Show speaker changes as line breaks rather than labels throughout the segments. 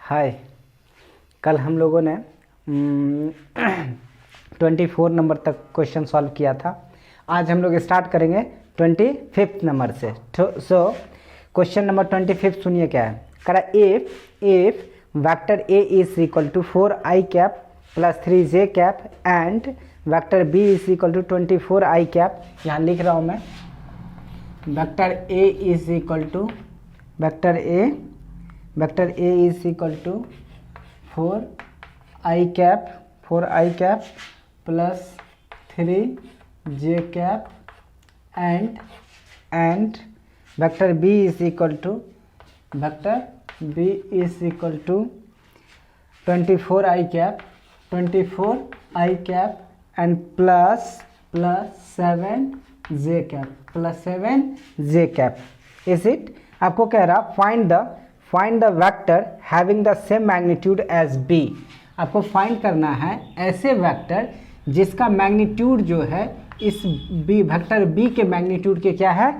हाय। कल हम लोगों ने 24 नंबर तक क्वेश्चन सॉल्व किया था। आज हम लोग स्टार्ट करेंगे 25 नंबर से। सो क्वेश्चन नंबर 25 सुनिए क्या है। करा if vector A is equal to 4i cap plus 3j cap and vector B is equal to 24i cap. यहाँ लिख रहा हूँ मैं vector A is equal to vector A is equal to 4i cap plus 3j cap and vector B is equal to 24i cap and plus 7j cap is it. आपको कह रहा find the vector having the same magnitude as B. आपको find करना है ऐसे vector जिसका magnitude जो है इस बी वेक्टर बी के मैग्नीट्यूड के क्या है,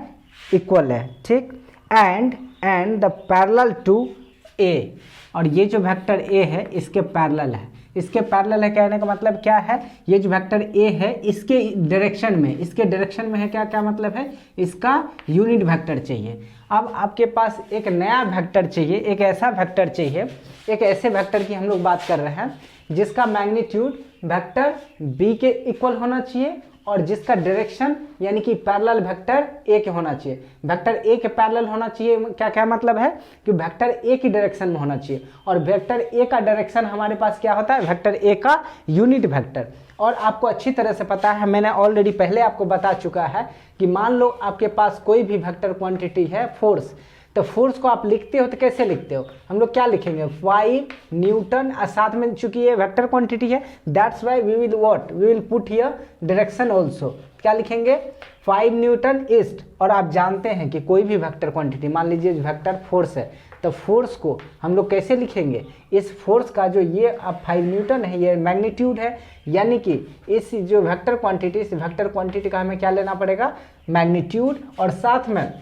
इक्वल है, ठीक। एंड द पैरेलल टू ए, और ये जो वेक्टर ए है इसके पैरेलल है। इसके पैरेलल है कहने का मतलब क्या है, ये जो वेक्टर ए है इसके डायरेक्शन में है, क्या क्या मतलब है, इसका यूनिट वेक्टर चाहिए। अब आपके पास एक नया वेक्टर चाहिए, एक ऐसा वेक्टर चाहिए, एक ऐसे वेक्टर की हम लोग बात कर रहे हैं जिसका मैग्नीट्यूड वेक्टर बी के इक्वल होना चाहिए और जिसका डायरेक्शन यानी कि पैरेलल वेक्टर ए के होना चाहिए। वेक्टर ए के पैरेलल होना चाहिए, क्या क्या मतलब है कि वेक्टर ए की डायरेक्शन में होना चाहिए, और वेक्टर ए का डायरेक्शन हमारे पास क्या होता है, वेक्टर ए का यूनिट वेक्टर। और आपको अच्छी तरह से पता है, मैंने ऑलरेडी पहले आपको बता चुका है कि मान लो आपके पास कोई भी वेक्टर क्वांटिटी है फोर्स, तो फोर्स को आप लिखते हो तो कैसे लिखते हो, हम लोग क्या लिखेंगे 5 न्यूटन, और साथ में चूंकि ये वेक्टर क्वांटिटी है that's why we will put here direction also. क्या लिखेंगे 5 न्यूटन ईस्ट। और आप जानते हैं कि कोई भी वेक्टर क्वांटिटी, मान लीजिए वेक्टर फोर्स है, तो फोर्स को हम लोग कैसे लिखेंगे, इस फोर्स का जो ये अब 5 न्यूटन है ये मैग्नीट्यूड है, यानी कि इस जो वेक्टर क्वांटिटी, इस वेक्टर क्वांटिटी का हमें क्या लेना पड़ेगा, मैग्नीट्यूड। और साथ में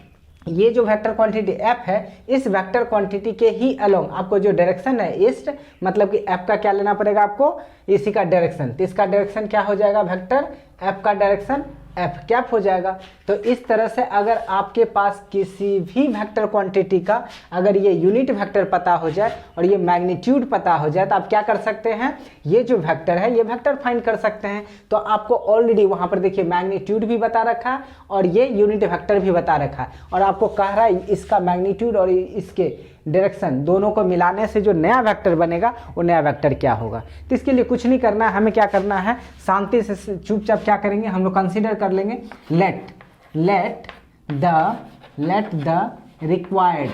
ये जो वेक्टर क्वांटिटी f है, इस वेक्टर क्वांटिटी के ही अलोंग आपको जो डायरेक्शन है ईस्ट, मतलब कि f का क्या लेना पड़ेगा आपको, इसी का डायरेक्शन। तो इसका डायरेक्शन क्या हो जाएगा, वेक्टर f का डायरेक्शन f कैप हो जाएगा। तो इस तरह से अगर आपके पास किसी भी वेक्टर क्वांटिटी का अगर ये यूनिट वेक्टर पता हो जाए और ये मैग्नीट्यूड पता हो जाए तो आप क्या कर सकते हैं, ये जो वेक्टर है ये वेक्टर फाइंड कर सकते हैं। तो आपको ऑलरेडी वहाँ पर देखिए मैग्नीट्यूड भी बता रखा है और ये यूनिट वेक्टर भी बता रखा है, और आपको कह रहा है इसका मैग्नीट्यूड और इसके डायरेक्शन दोनों को मिलाने से जो नया वेक्टर बनेगा वो नया वेक्टर क्या होगा। तो इसके लिए कुछ नहीं करना है, हमें क्या करना है, शांति से चुपचाप क्या करेंगे, हम लोग कंसीडर कर लेंगे let the required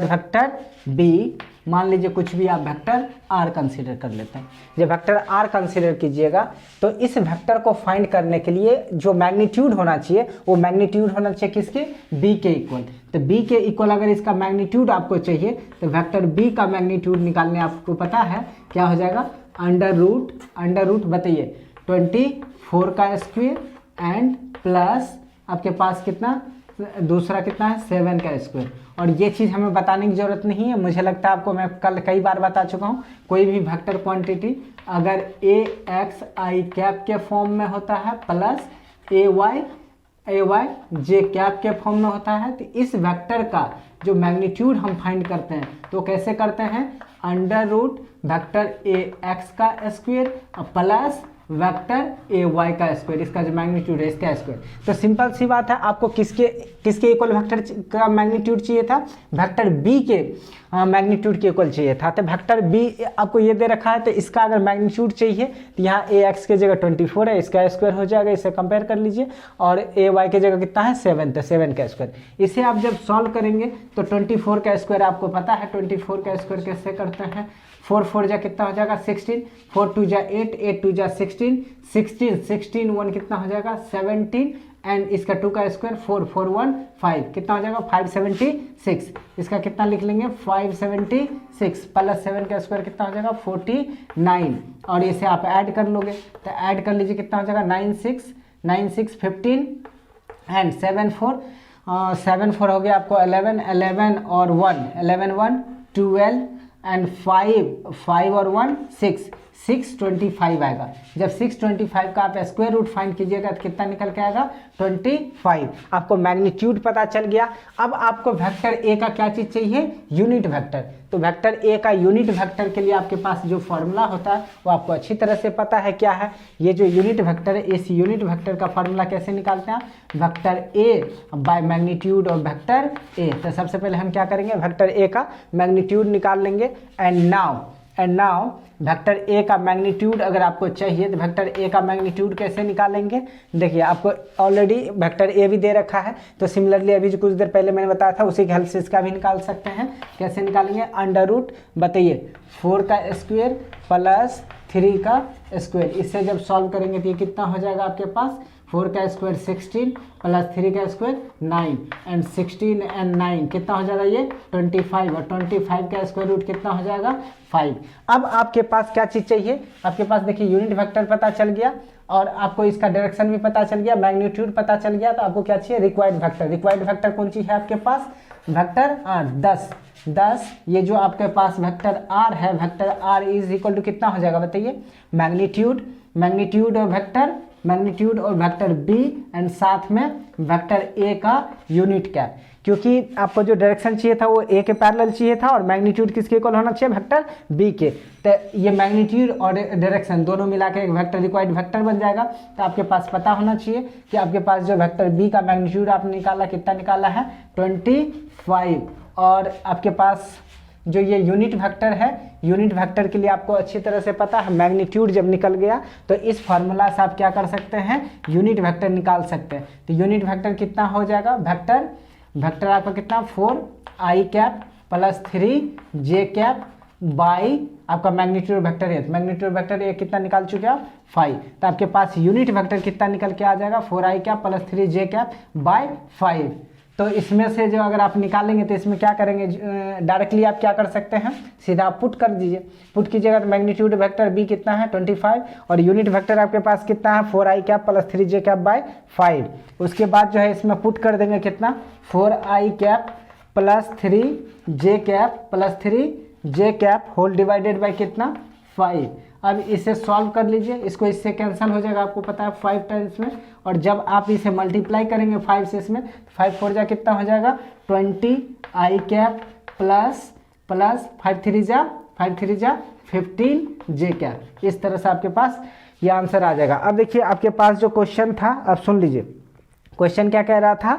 vector B, मान लीजिए कुछ भी आप वेक्टर आर कंसीडर कर लेते हैं। जब वेक्टर आर कंसीडर कीजिएगा तो इस वेक्टर को फाइंड करने के लिए जो मैग्नीट्यूड होना चाहिए वो मैग्नीट्यूड होना चाहिए किसके, बी के इक्वल। तो बी के इक्वल अगर इसका मैग्नीट्यूड आपको चाहिए तो वेक्टर बी का मैग्नीट्यूड निकालने आपको पता है क्या हो जाएगा, अंडर रूट बताइए 24 का स्क्वायर एंड प्लस आपके पास कितना, दूसरा कितना है 7 का स्क्वायर। और ये चीज़ हमें बताने की ज़रूरत नहीं है, मुझे लगता है आपको मैं कल कई बार बता चुका हूँ, कोई भी वेक्टर क्वांटिटी अगर ए एक्स आई कैप के फॉर्म में होता है प्लस ए वाई जे कैप के फॉर्म में होता है, तो इस वेक्टर का जो मैग्नीट्यूड हम फाइंड करते हैं तो कैसे करते हैं, under root vector A X का square plus vector A Y का स्क्वायर, इसका जो मैग्नीट्यूड है इसका स्क्वायर। तो सिंपल सी बात है, आपको किसके इक्वल वेक्टर का मैग्नीट्यूड चाहिए था, वेक्टर बी के मैग्नीट्यूड के इक्वल चाहिए था। तो वेक्टर बी आपको ये दे रखा है, तो इसका अगर मैग्नीट्यूड चाहिए तो यहाँ ए एक्स की जगह 24 है, इसका स्क्वायर हो जाएगा, इसे कंपेयर कर लीजिए, और ए वाई की जगह कितना है 7, तो 7 का स्क्वायर। इसे आप जब सॉल्व करेंगे तो 24 का स्क्वायर आपको पता है, 24 का स्क्वायर कैसे करते हैं, 4 4 जा कितना हो जाएगा 16, 4 2 जा 8, 8 2 जा 16, 16 1 कितना हो जाएगा 17 एंड इसका 2 का स्क्वायर 4, 4 1 5, कितना हो जाएगा 576। इसका कितना लिख लेंगे 576 प्लस 7 का स्क्वायर कितना हो जाएगा 49, और इसे आप ऐड कर लोगे तो ऐड कर लीजिए कितना हो जाएगा 9 6 15 एंड 7 4 7 4 हो गया आपको 11 11 और 1 11 1 12 एंड 5 और 1 625 आएगा। जब 625 का आप स्क्वायर रूट फाइंड कीजिएगा तो कितना निकल के आएगा 25। आपको मैग्नीट्यूड पता चल गया। अब आपको वेक्टर ए का क्या चीज़ चाहिए, यूनिट वेक्टर। तो वेक्टर ए का यूनिट वेक्टर के लिए आपके पास जो फॉर्मूला होता है वो आपको अच्छी तरह से पता है क्या है। ये जो यूनिट वेक्टर है, इस यूनिट वेक्टर का फॉर्मूला कैसे निकालते हैं, vector A by magnitude of vector A. तो सबसे पहले हम क्या करेंगे, वेक्टर ए का मैग्नीट्यूड निकाल लेंगे। एंड नाउ वेक्टर ए का मैग्नीट्यूड अगर आपको चाहिए तो वेक्टर ए का मैग्नीट्यूड कैसे निकालेंगे, देखिए आपको ऑलरेडी वेक्टर ए भी दे रखा है, तो सिमिलरली अभी जो कुछ देर पहले मैंने बताया था उसी की हेल्प से इसका भी निकाल सकते हैं। कैसे निकालेंगे, अंडर रूट बताइए 4 का स्क्वायर प्लस 3 का स्क्वायर। इससे जब सॉल्व करेंगे तो ये कितना हो जाएगा आपके पास 4 का स्क्वायर 16 प्लस 3 का स्क्वायर 9 एंड 16 एंड 9 कितना हो जाएगा ये 25, और 25 का स्क्वायर रूट कितना हो जाएगा 5। अब आपके पास क्या चीज़ चाहिए, आपके पास देखिए यूनिट वेक्टर पता चल गया और आपको इसका डायरेक्शन भी पता चल गया, मैग्नीट्यूड पता चल गया। तो आपको क्या चाहिए, रिक्वायर्ड वेक्टर। रिक्वायर्ड वेक्टर कौन सी है आपके पास, वेक्टर आर 10। ये जो आपके पास वेक्टर आर है, vector R is equal to कितना हो जाएगा बताइए, मैग्नीट्यूड और वेक्टर बी एंड साथ में वेक्टर ए का यूनिट कैप। क्योंकि आपको जो डायरेक्शन चाहिए था वो ए के पैरेलल चाहिए था और मैग्नीट्यूड किसके इक्वल होना चाहिए, वेक्टर बी के। तो ये मैग्नीट्यूड और डायरेक्शन दोनों मिला के एक वेक्टर रिक्वायर्ड वेक्टर बन जाएगा। तो आपके पास पता होना चाहिए कि आपके पास जो वेक्टर बी का मैग्नीट्यूड आपने निकाला, कितना निकाला है 25, और आपके पास जो ये यूनिट वेक्टर है, यूनिट वेक्टर के लिए आपको अच्छी तरह से पता है मैग्नीट्यूड जब निकल गया तो इस फार्मूला से आप क्या कर सकते हैं, यूनिट वेक्टर निकाल सकते हैं। तो यूनिट वेक्टर कितना हो जाएगा, वेक्टर आपका कितना 4i cap plus 3j cap by आपका मैग्नीट्यूड वेक्टर है। तो मैग्नीट्यूड वेक्टर ये कितना निकाल चुके आप 5। तो आपके पास यूनिट वेक्टर कितना निकल के आ जाएगा 4i cap plus 3j cap by 5। तो इसमें से जो अगर आप निकालेंगे तो इसमें क्या करेंगे, डायरेक्टली आप क्या कर सकते हैं, सीधा पुट कर दीजिए। पुट कीजिएगा तो मैग्नीट्यूड वेक्टर बी कितना है 25 और यूनिट वेक्टर आपके पास कितना है 4i cap plus 3j cap by 5। उसके बाद जो है इसमें पुट कर देंगे कितना 4i cap plus 3j cap plus 3j cap whole divided by कितना 5। अब इसे सॉल्व कर लीजिए, इसको इससे कैंसिल हो जाएगा, आपको पता है 5 टाइम्स में, और जब आप इसे मल्टीप्लाई करेंगे 5 से इसमें 5 4 जा कितना हो जाएगा 20i कैप प्लस 5 3 जा 15j कैप। इस तरह से आपके पास ये आंसर आ जाएगा। अब देखिए आपके पास जो क्वेश्चन था, अब सुन लीजिए क्वेश्चन क्या कह रहा था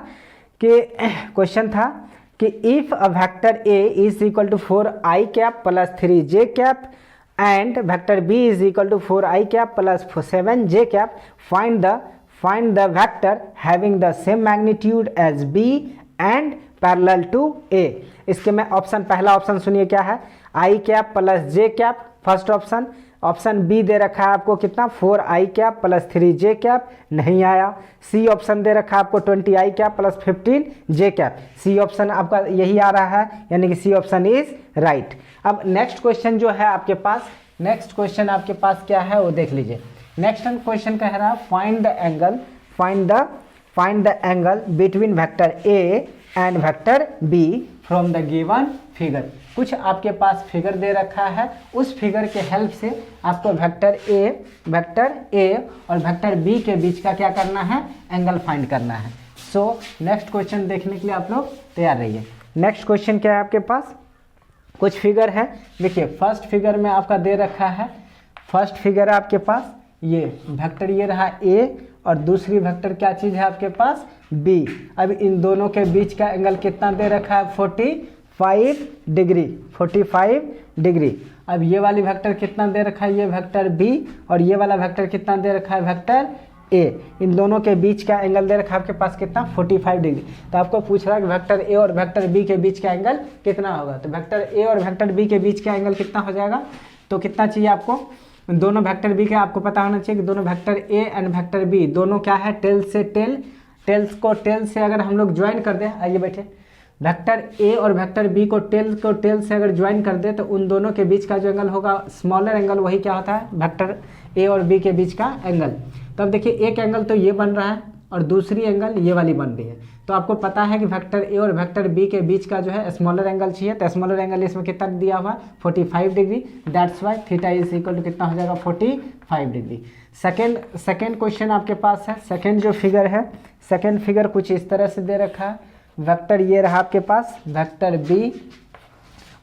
कि if a vector a is equal to 4i cap plus 3j cap and vector b is equal to 4i cap plus 7j cap, find the vector having the same magnitude as b and parallel to a। इसके में पहला option सुनिए क्या है, i cap plus j cap first option. Option B दे रखा है आपको कितना 4i cap plus 3j cap, नहीं आया। सी ऑप्शन दे रखा है आपको 20i cap plus 15j cap, C option आपका यही आ रहा है, यानी कि सी ऑप्शन इज राइट। अब नेक्स्ट क्वेश्चन जो है आपके पास, नेक्स्ट क्वेश्चन आपके पास क्या है वो देख लीजिए। नेक्स्ट क्वेश्चन कह रहा है find the angle between vector A and vector B from the given figure. कुछ आपके पास फिगर दे रखा है, उस फिगर के हेल्प से आपको वेक्टर ए और वेक्टर बी के बीच का क्या करना है, एंगल फाइंड करना है। सो नेक्स्ट क्वेश्चन देखने के लिए आप लोग तैयार रहिए। नेक्स्ट क्वेश्चन क्या है आपके पास, कुछ फिगर है। देखिए फर्स्ट फिगर में आपका दे रखा है, फर्स्ट फिगर है आपके पास ये वेक्टर ये रहा ए और दूसरी वेक्टर क्या चीज़ है आपके पास बी। अब इन दोनों के बीच का एंगल कितना दे रखा है 45 डिग्री। अब ये वाली वेक्टर कितना दे रखा है, ये वेक्टर बी, और ये वाला वेक्टर कितना दे रखा है वेक्टर ए। इन दोनों के बीच का एंगल दे रखा है आपके पास कितना 45 डिग्री। तो आपको पूछ रहा है कि वेक्टर ए और वेक्टर बी के बीच का एंगल कितना होगा। तो वेक्टर ए और वेक्टर बी के बीच का एंगल कितना हो जाएगा, तो कितना चाहिए आपको, दोनों वेक्टर बी का आपको पता होना चाहिए कि दोनों vector A and vector B दोनों क्या है टेल से टेल टेल्स को टेल से अगर हम लोग ज्वाइन कर दें, आइए बैठे, वेक्टर ए और वेक्टर बी को टेल से अगर ज्वाइन कर दे तो उन दोनों के बीच का जो एंगल होगा स्मॉलर एंगल, वही क्या होता है वेक्टर ए और बी के बीच का एंगल। तो अब देखिए एक एंगल तो ये बन रहा है और दूसरी एंगल ये वाली बन रही है। तो आपको पता है कि वेक्टर ए और वेक्टर बी के बीच का जो है स्मॉलर एंगल चाहिए। तो स्मॉलर एंगल इसमें कितना दिया हुआ 45 degree, that's why theta is equal to कितना हो जाएगा 45 डिग्री। सेकेंड क्वेश्चन आपके पास है, सेकेंड जो फिगर है, सेकेंड फिगर कुछ इस तरह से दे रखा है। वेक्टर ये रहा आपके पास वेक्टर बी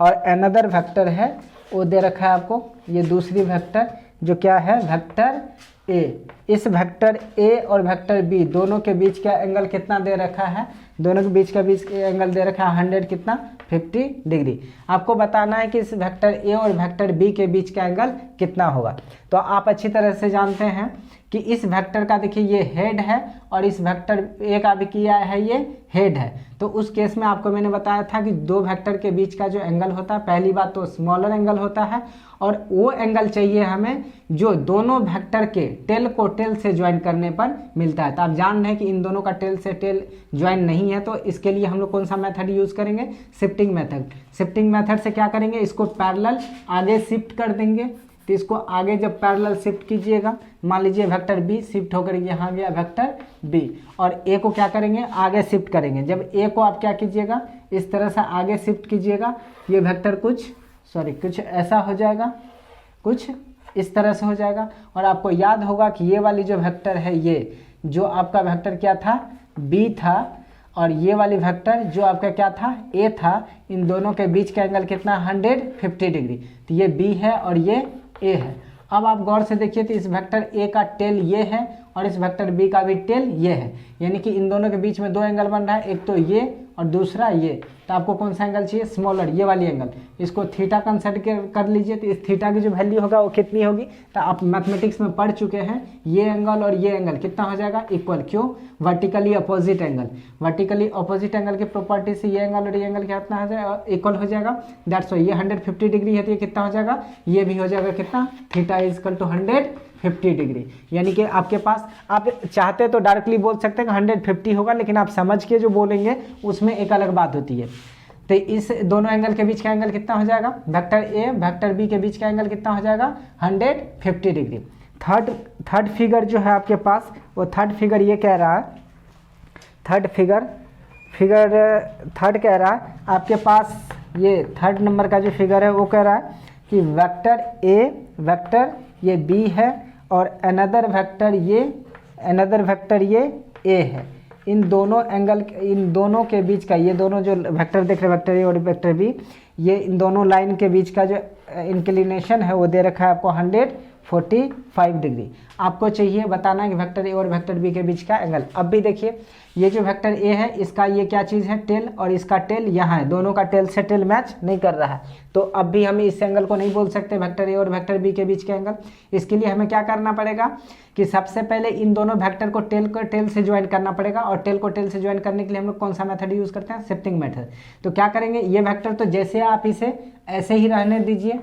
और अनदर वेक्टर है वो दे रखा है आपको, ये दूसरी वेक्टर जो क्या है वेक्टर ए। इस वेक्टर ए और वेक्टर बी दोनों के बीच का एंगल कितना दे रखा है, दोनों के बीच का एंगल दे रखा है 100 कितना 50 डिग्री। आपको बताना है कि इस वेक्टर ए और वेक्टर बी के बीच का एंगल कितना होगा। तो आप अच्छी तरह से जानते हैं कि इस वेक्टर का देखिए ये हेड है और इस वेक्टर ए का भी किया है ये हेड है। तो उस केस में आपको मैंने बताया था कि दो वेक्टर के बीच का जो एंगल होता है, पहली बात तो स्मॉलर एंगल होता है और वो एंगल चाहिए हमें जो दोनों वेक्टर के टेल को टेल से ज्वाइन करने पर मिलता है। तो आप जान रहे हैं कि इन दोनों का टेल से टेल ज्वाइन नहीं है, तो इसके लिए हम लोग कौन सा मेथड यूज करेंगे, शिफ्टिंग मेथड। शिफ्टिंग मेथड से क्या करेंगे, इसको पैरेलल आगे शिफ्ट कर देंगे। तो इसको आगे जब पैरेलल शिफ्ट कीजिएगा, मान लीजिए वेक्टर बी शिफ्ट होकर यहाँ गया वेक्टर बी, और ए को क्या करेंगे आगे शिफ्ट करेंगे। जब ए को आप क्या कीजिएगा इस तरह से आगे शिफ्ट कीजिएगा, ये वेक्टर कुछ ऐसा हो जाएगा, कुछ इस तरह से हो जाएगा। और आपको याद होगा कि ये वाली जो वेक्टर है, ये जो आपका वेक्टर क्या था बी था, और ये वाली वेक्टर जो आपका क्या था ए था, इन दोनों के बीच का एंगल कितना 150 डिग्री। तो ये बी है और ये ए है। अब आप गौर से देखिए तो इस वेक्टर ए का टेल ये है और इस वेक्टर बी का भी टेल ये है, यानी कि इन दोनों के बीच में दो एंगल बन रहा है, एक तो ये और दूसरा ये। तो आपको कौन सा एंगल चाहिए, स्मॉलर, ये वाली एंगल। इसको थीटा कंसिडर कर लीजिए। तो इस थीटा की जो वैल्यू होगा वो कितनी होगी, तो आप मैथमेटिक्स में पढ़ चुके हैं, ये एंगल और ये एंगल कितना हो जाएगा इक्वल। क्यों, vertically opposite angle, vertically opposite angle की प्रॉपर्टी से ये एंगल और ये एंगल कितना हो जाएगा इक्वल हो जाएगा। दैट्स वाई ये 150 डिग्री है तो ये कितना हो जाएगा, ये भी हो जाएगा कितना, theta is equal to 150 degree. यानी कि आपके पास, आप चाहते तो डायरेक्टली बोल सकते हैं कि 150 होगा, लेकिन आप समझ के जो बोलेंगे उसमें एक अलग बात होती है। तो इस दोनों एंगल के बीच का एंगल कितना हो जाएगा, वेक्टर ए वेक्टर बी के बीच का एंगल कितना हो जाएगा 150 डिग्री। थर्ड फिगर जो है आपके पास, वो थर्ड फिगर ये कह रहा है, थर्ड कह रहा है आपके पास, ये थर्ड नंबर का जो फिगर है वो कह रहा है कि वेक्टर ए वेक्टर ये बी है और अनदर वेक्टर ये ए है। इन दोनों के बीच का, ये दोनों जो वेक्टर देख रहे हैं वेक्टर ए और वेक्टर बी, ये इन दोनों लाइन के बीच का जो इंक्लिनेशन है वो दे रखा है आपको 145 डिग्री। आपको चाहिए बताना है कि वेक्टर ए और वेक्टर बी के बीच का एंगल। अब भी देखिए ये जो वेक्टर ए है इसका ये क्या चीज़ है टेल, और इसका टेल यहाँ है, दोनों का टेल से टेल मैच नहीं कर रहा है। तो अब भी हम इस एंगल को नहीं बोल सकते वेक्टर ए और वेक्टर बी के बीच का एंगल। इसके लिए हमें क्या करना पड़ेगा कि सबसे पहले इन दोनों वेक्टर को टेल से ज्वाइन करना पड़ेगा, और टेल को टेल से ज्वाइन करने के लिए हम लोग कौन सा मेथड यूज़ करते हैं, शिफ्टिंग मेथड। तो क्या करेंगे, ये वेक्टर तो जैसे आप इसे ऐसे ही रहने दीजिए,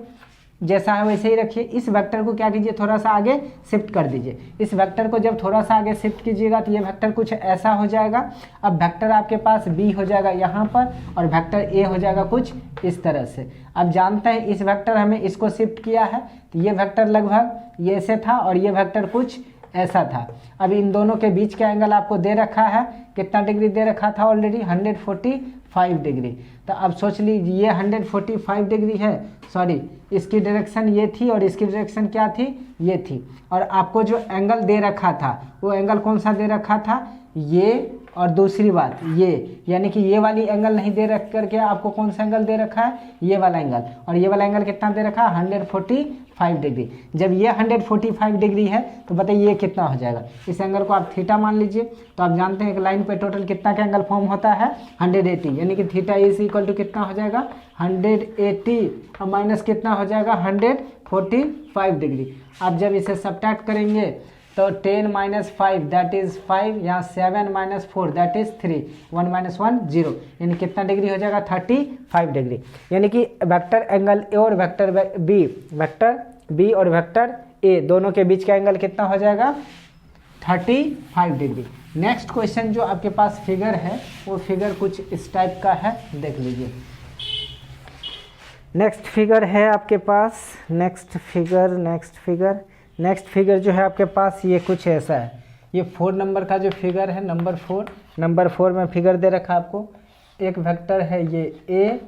जैसा है वैसे ही रखिए। इस वेक्टर को क्या कीजिए, थोड़ा सा आगे शिफ्ट कर दीजिए। इस वेक्टर को जब थोड़ा सा आगे शिफ्ट कीजिएगा तो ये वेक्टर कुछ ऐसा हो जाएगा। अब वेक्टर आपके पास बी हो जाएगा यहाँ पर और वेक्टर ए हो जाएगा कुछ इस तरह से। अब जानते हैं इस वेक्टर हमें इसको शिफ्ट किया है तो ये वेक्टर लगभग ये से था और ये वेक्टर कुछ ऐसा था। अब इन दोनों के बीच का एंगल आपको दे रखा है, कितना डिग्री दे रखा था ऑलरेडी 145 डिग्री। तो अब सोच लीजिए ये 145 डिग्री है, सॉरी इसकी डायरेक्शन ये थी और इसकी डायरेक्शन क्या थी, ये थी। और आपको जो एंगल दे रखा था वो एंगल कौन सा दे रखा था, ये, और दूसरी बात ये, यानी कि ये वाली एंगल नहीं दे रख करके आपको कौन सा एंगल दे रखा है, ये वाला एंगल। और ये वाला एंगल कितना दे रखा है 145 डिग्री। जब ये 145 डिग्री है तो बताइए ये कितना हो जाएगा। इस एंगल को आप थीटा मान लीजिए। तो आप जानते हैं कि लाइन पे टोटल कितना का एंगल फॉर्म होता है 180, यानी कि थीटा इज इक्वल टू कितना हो जाएगा 180 और माइनस कितना हो जाएगा 145 डिग्री। आप जब इसे सब्ट्रैक्ट करेंगे तो 10 - 5 दैट इज 5, यहाँ 7 - 4 दैट इज 3, 1 - 1 0, यानी कितना डिग्री हो जाएगा 35 डिग्री। यानी कि वेक्टर एंगल ए और वेक्टर बी और वेक्टर ए दोनों के बीच का एंगल कितना हो जाएगा 35 डिग्री। नेक्स्ट क्वेश्चन जो आपके पास फिगर है वो फिगर कुछ इस टाइप का है, देख लीजिए। नेक्स्ट फिगर है आपके पास, नेक्स्ट फिगर जो है आपके पास ये कुछ ऐसा है। ये 4 नंबर का जो फिगर है, नंबर 4 में फिगर दे रखा है आपको। एक वेक्टर है ये ए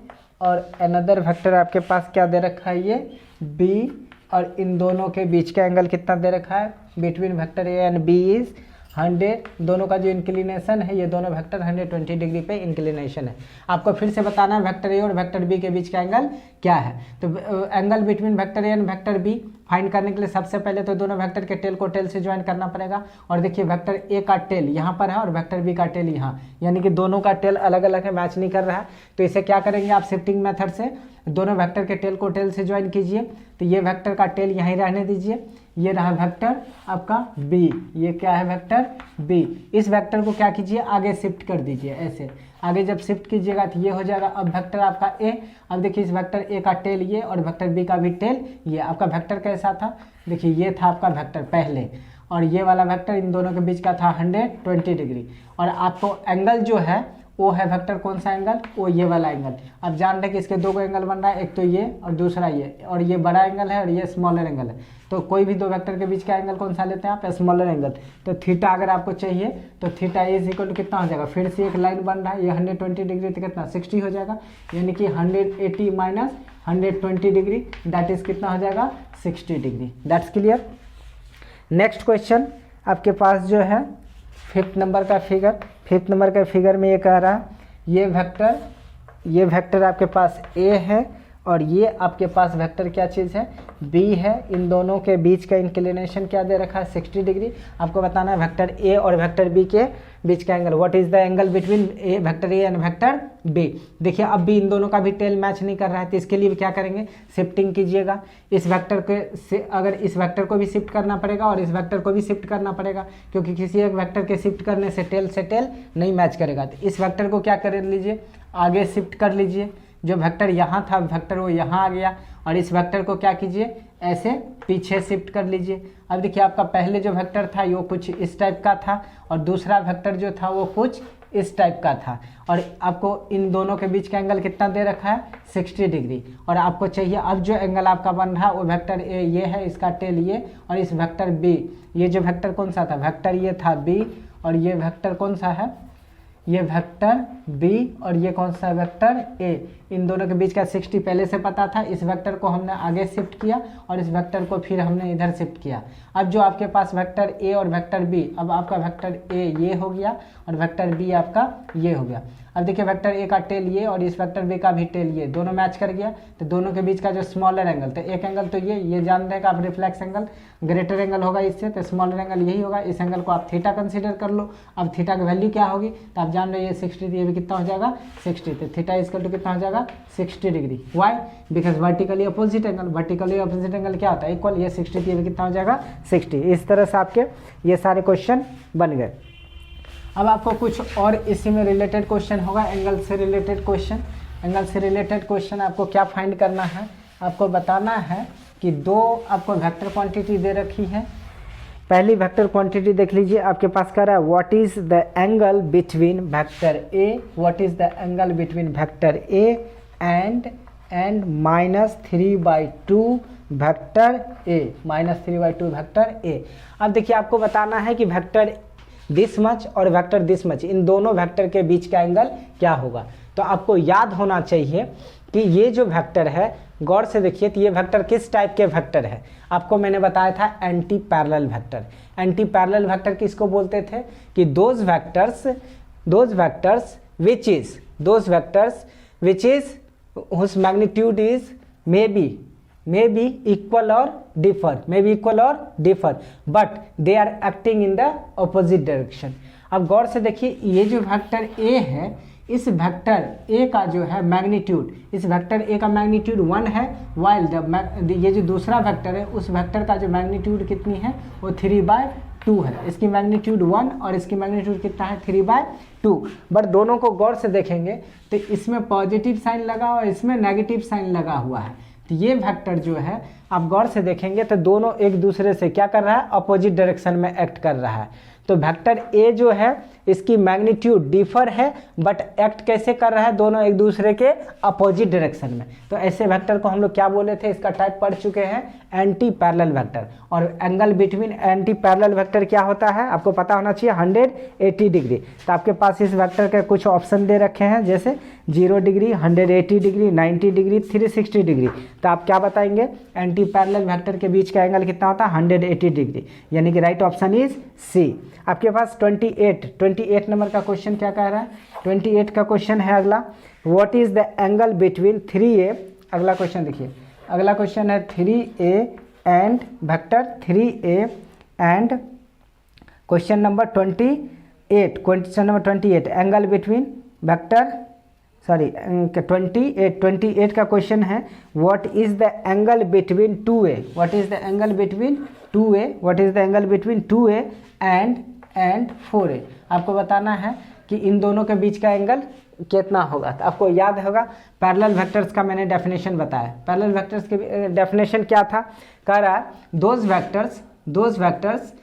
और अनदर वेक्टर आपके पास क्या दे रखा है ये बी, और इन दोनों के बीच का एंगल कितना दे रखा है, between vector A and B is 100। दोनों का जो इंक्लिनेशन है, ये दोनों वेक्टर 120 डिग्री पे इंक्लिनेशन है। आपको फिर से बताना है वेक्टर ए और वेक्टर बी के बीच का एंगल क्या है। तो angle between vector A and vector B find करने के लिए सबसे पहले तो दोनों वेक्टर के टेल को टेल से ज्वाइन करना पड़ेगा। और देखिए वेक्टर ए का टेल यहाँ पर है और वेक्टर बी का टेल यहाँ, यानी कि दोनों का टेल अलग अलग है, मैच नहीं कर रहा है। तो इसे क्या करेंगे आप, शिफ्टिंग मेथड से दोनों वेक्टर के टेल को टेल से ज्वाइन कीजिए। तो ये वेक्टर का टेल यहीं रहने दीजिए, ये रहा वेक्टर आपका बी, ये क्या है वेक्टर बी। इस वेक्टर को क्या कीजिए, आगे शिफ्ट कर दीजिए, ऐसे आगे जब शिफ्ट कीजिएगा तो ये हो जाएगा अब वेक्टर आपका ए। अब देखिए इस वेक्टर ए का टेल ये और वेक्टर बी का भी टेल ये। आपका वेक्टर कैसा था, देखिए ये था आपका वेक्टर पहले, और ये वाला वेक्टर इन दोनों के बीच का था 120 डिग्री। और आपको एंगल जो है वो है वेक्टर कौन सा एंगल, वो ये वाला एंगल। आप जान रहे हैं कि इसके दो एंगल बन रहा है, एक तो ये और दूसरा ये, और ये बड़ा एंगल है और ये स्मॉलर एंगल है। तो कोई भी दो वेक्टर के बीच का एंगल कौन सा लेते हैं आप, स्मॉलर एंगल। तो थीटा अगर आपको चाहिए तो थीटा इज इक्वल टू कितना हो जाएगा, फिर से एक लाइन बन रहा है, ये 120 डिग्री तो कितना 60 हो जाएगा, यानी कि 180 माइनस 120 डिग्री दैट इज कितना हो जाएगा 60 degree. That's clear. Next question आपके पास जो है 5th नंबर का फिगर में ये कह रहा है ये वेक्टर आपके पास ए है और ये आपके पास वेक्टर क्या चीज़ है बी है। इन दोनों के बीच का इंक्लिनेशन क्या दे रखा है 60 डिग्री। आपको बताना है वेक्टर ए और वेक्टर बी के बीच का angle, what is the angle between vector A and vector B. देखिए अब भी इन दोनों का भी टेल मैच नहीं कर रहा है, तो इसके लिए भी क्या करेंगे, शिफ्टिंग कीजिएगा। इस वेक्टर के अगर इस वेक्टर को भी शिफ्ट करना पड़ेगा और इस वेक्टर को भी शिफ्ट करना पड़ेगा, क्योंकि किसी एक वेक्टर के शिफ्ट करने से टेल नहीं मैच करेगा। तो इस वेक्टर को क्या कर लीजिए, आगे शिफ्ट कर लीजिए। जो वेक्टर यहाँ था वेक्टर वो यहाँ आ गया, और इस वेक्टर को क्या कीजिए, ऐसे पीछे शिफ्ट कर लीजिए। अब देखिए आपका पहले जो वेक्टर था वो कुछ इस टाइप का था और दूसरा वेक्टर जो था वो कुछ इस टाइप का था, और आपको इन दोनों के बीच का एंगल कितना दे रखा है 60 डिग्री। और आपको चाहिए अब जो एंगल आपका बन रहा है वो वेक्टर ए ये है, इसका टेल ये, और इस वेक्टर बी, ये जो वेक्टर कौन सा था, वेक्टर ये था बी, और ये वेक्टर कौन सा है, ये वेक्टर बी, और ये कौन सा वेक्टर ए। इन दोनों के बीच का 60 पहले से पता था। इस वेक्टर को हमने आगे शिफ्ट किया और इस वेक्टर को फिर हमने इधर शिफ्ट किया। अब जो आपके पास वेक्टर ए और वेक्टर बी, अब आपका वेक्टर ए ये हो गया और वेक्टर बी आपका ये हो गया। अब देखिए वेक्टर ए का टेल ये और इस वेक्टर बी का भी टेल ये, दोनों मैच कर गया। तो दोनों के बीच का जो स्मॉलर एंगल, तो एक एंगल तो ये जान रहे हैं आप, रिफ्लेक्स एंगल ग्रेटर एंगल होगा इससे, तो स्मॉलर एंगल यही होगा। इस एंगल को आप थीटा कंसीडर कर लो। अब थीटा की वैल्यू क्या होगी, तो आप जान रहे हैं 60, ये भी कितना हो जाएगा 60। तो थीटा इक्वल टू कितना हो जाएगा 60 degree. Why, because vertically opposite angle क्या होता है, इक्वल। ये 60 ये भी कितना हो जाएगा 60। इस तरह से आपके ये सारे क्वेश्चन बन गए। अब आपको कुछ और इसी में रिलेटेड क्वेश्चन होगा, एंगल से रिलेटेड क्वेश्चन। आपको क्या फाइंड करना है, आपको बताना है कि दो आपको वेक्टर क्वांटिटी दे रखी है। पहली वेक्टर क्वांटिटी देख लीजिए, आपके पास कह रहा है what is the angle between vector A, what is the angle between vector A and -3/2 vector A, -3/2 vector A. अब देखिए आपको बताना है कि वेक्टर दिस मच और वेक्टर दिस मच, इन दोनों वेक्टर के बीच का एंगल क्या होगा। तो आपको याद होना चाहिए कि ये जो वेक्टर है, गौर से देखिए, तो ये वेक्टर किस टाइप के वेक्टर है। आपको मैंने बताया था anti parallel vector. Anti parallel vector किसको बोलते थे कि those vectors which is whose magnitude is may be equal or differ but they are acting in the opposite direction। अब गौर से देखिए, ये जो वेक्टर ए है, इस वेक्टर ए का जो है मैग्नीट्यूड, इस वेक्टर ए का मैग्नीट्यूड 1 है, वाइल ये जो दूसरा वेक्टर है उस वेक्टर का जो मैग्नीट्यूड कितनी है वो 3/2 है। इसकी मैग्नीट्यूड 1 और इसकी मैग्नीट्यूड कितना है 3/2। बट दोनों को गौर से देखेंगे तो इसमें पॉजिटिव साइन लगा और इसमें नेगेटिव साइन लगा हुआ है। तो ये वेक्टर जो है आप गौर से देखेंगे तो दोनों एक दूसरे से क्या कर रहा है, अपोजिट डायरेक्शन में एक्ट कर रहा है। तो वेक्टर ए जो है इसकी मैग्नीट्यूड डिफर है बट एक्ट कैसे कर रहा है, दोनों एक दूसरे के अपोजिट डायरेक्शन में। तो ऐसे वेक्टर को हम लोग क्या बोले थे, इसका टाइप पढ़ चुके हैं एंटी पैरेलल वेक्टर। और angle between anti parallel vector क्या होता है आपको पता होना चाहिए 180 डिग्री। तो आपके पास इस वेक्टर के कुछ ऑप्शन दे रखे हैं जैसे 0 डिग्री, 180 डिग्री, 90 डिग्री, 360 डिग्री। तो आप क्या बताएंगे, एंटी पैरेलल वेक्टर के बीच का एंगल कितना होता है 180 डिग्री, यानी कि राइट ऑप्शन इज सी। आपके पास 28 नंबर का क्वेश्चन क्या कह रहा है, 28 का क्वेश्चन है अगला, what is the angle between 3a। अगला क्वेश्चन देखिए, अगला क्वेश्चन है 3a and vector 3a and question number 28 angle between vector 28 का क्वेश्चन है what is the angle between 2a, what is the angle between 2a, what is the angle between 2a and 4a। आपको बताना है कि इन दोनों के बीच का एंगल कितना होगा। तो आपको याद होगा पैरेलल वेक्टर्स का मैंने डेफिनेशन बताया। पैरेलल वेक्टर्स के डेफिनेशन क्या था, कह रहा है those vectors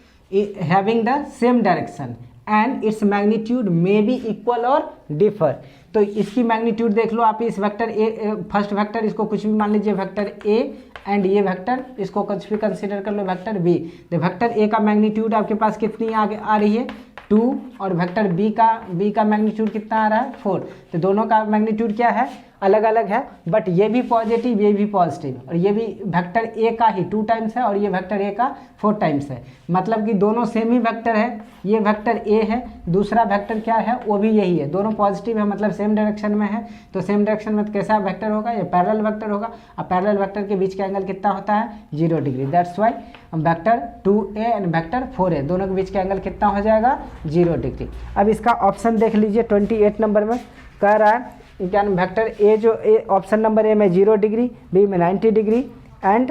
having the same direction and its magnitude may be equal और डिफर। तो इसकी मैग्नीट्यूड देख लो आप, इस वेक्टर ए, फर्स्ट वेक्टर इसको कुछ भी मान लीजिए वेक्टर ए एंड ये वेक्टर इसको कुछ भी कंसीडर कर लो वेक्टर बी। तो वेक्टर ए का मैग्नीट्यूड आपके पास कितनी आ रही है 2 और वेक्टर बी का मैग्नीट्यूड कितना आ रहा है 4। तो दोनों का मैग्नीट्यूड क्या है, अलग अलग है, बट ये भी पॉजिटिव ये भी पॉजिटिव, और ये भी वेक्टर ए का ही 2 टाइम्स है और ये वेक्टर ए का 4 टाइम्स है। मतलब कि दोनों सेम ही वेक्टर है, ये वेक्टर ए है, दूसरा वेक्टर क्या है वो भी यही है, दोनों पॉजिटिव है मतलब सेम डायरेक्शन में है। तो सेम डायरेक्शन में कैसा वेक्टर होगा, ये पैरेलल वेक्टर होगा। अब पैरेलल वेक्टर के बीच का एंगल कितना होता है 0 degree. That's Y vector 2a and vector 4a दोनों के बीच का एंगल कितना हो जाएगा 0 डिग्री। अब इसका ऑप्शन देख लीजिए 28 नंबर में कह रहा है क्या, वेक्टर ए जो ऑप्शन नंबर ए में 0 डिग्री, बी में 90 डिग्री एंड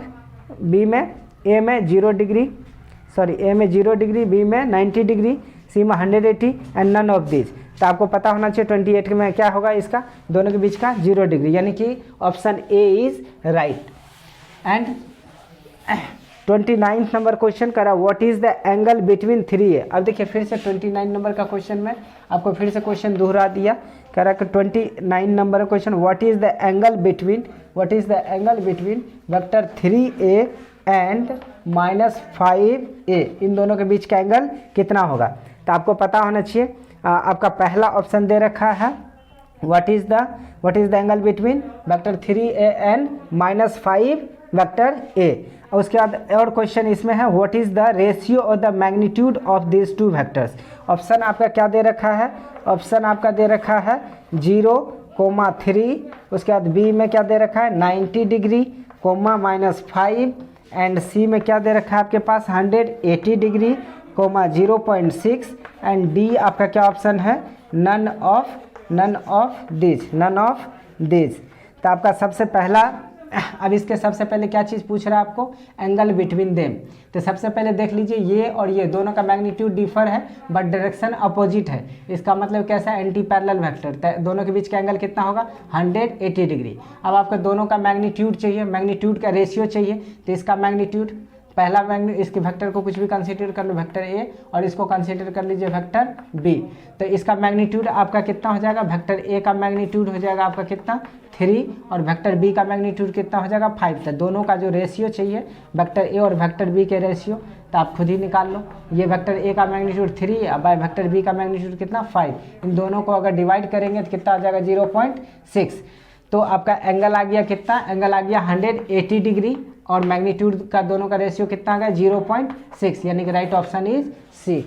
बी में ए में 0 डिग्री, ए में 0 डिग्री, बी में 90 डिग्री, सी में 180 एंड नन ऑफ दिस। तो आपको पता होना चाहिए 28 में क्या होगा, इसका दोनों के बीच का 0 डिग्री, यानी कि option A is right. And 29 number question करा what is the angle between 3a। अब देखिए फिर से 29 नंबर का क्वेश्चन में आपको फिर से क्वेश्चन दोहरा दिया, कह रहा कि 29 number question what is the angle between vector 3a and -5a, इन दोनों के बीच का एंगल कितना होगा। तो आपको पता होना चाहिए आपका पहला ऑप्शन दे रखा है what is the angle between vector 3a and -5 vector a। और उसके बाद और क्वेश्चन इसमें है what is the ratio of the magnitude of this 2 vectors. Option आपका क्या दे रखा है, ऑप्शन आपका दे रखा है 0,3, उसके बाद बी में क्या दे रखा है 90 डिग्री, -5 एंड सी में क्या दे रखा है आपके पास 180 डिग्री, 0.6 एंड डी आपका क्या ऑप्शन है नन ऑफ दिस। तो आपका सबसे पहला, अब इसके सबसे पहले क्या चीज़ पूछ रहा है आपको, एंगल बिटवीन देम। तो सबसे पहले देख लीजिए ये और ये दोनों का मैग्नीट्यूड डिफर है बट डायरेक्शन अपोजिट है। इसका मतलब कैसा, एंटी पैरेलल वेक्टर, दोनों के बीच का एंगल कितना होगा 180 डिग्री। अब आपको दोनों का मैग्नीट्यूड चाहिए, मैग्नीट्यूड का रेशियो चाहिए। तो इसका मैग्नीट्यूड पहला इसके वेक्टर को कुछ भी कंसीडर कर लो वेक्टर ए और इसको कंसीडर कर लीजिए वेक्टर बी। तो इसका मैग्नीट्यूड आपका कितना हो जाएगा, वेक्टर ए का मैग्नीट्यूड हो जाएगा आपका कितना 3 और वेक्टर बी का मैग्नीट्यूड कितना हो जाएगा 5। तो दोनों का जो रेशियो चाहिए वेक्टर ए और वेक्टर बी के रेशियो तो आप खुद ही निकाल लो। ये वेक्टर ए का मैग्नीट्यूड 3 बाय वेक्टर बी का मैग्नीट्यूड कितना 5, इन दोनों को अगर डिवाइड करेंगे तो कितना आ जाएगा 0.6। तो आपका एंगल आ गया कितना, एंगल आ गया 180 डिग्री और मैग्नीट्यूड का दोनों का रेशियो कितना आ गया 0.6, यानी कि राइट ऑप्शन इज सी।